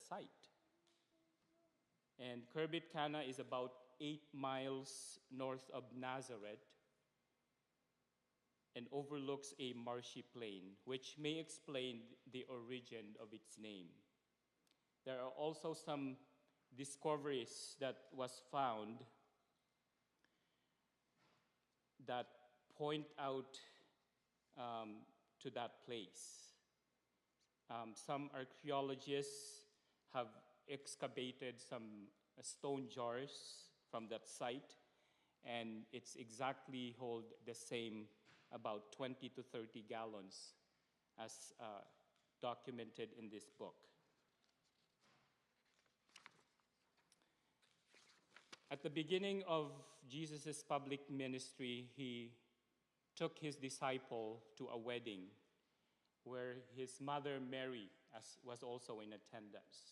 site. And Khirbet Kana is about 8 miles north of Nazareth and overlooks a marshy plain, which may explain the origin of its name. There are also some discoveries that was found that point out to that place. Some archaeologists have excavated some stone jars from that site, and it's exactly hold the same, about 20 to 30 gallons, as documented in this book. At the beginning of Jesus' public ministry, he took his disciple to a wedding where his mother Mary was also in attendance.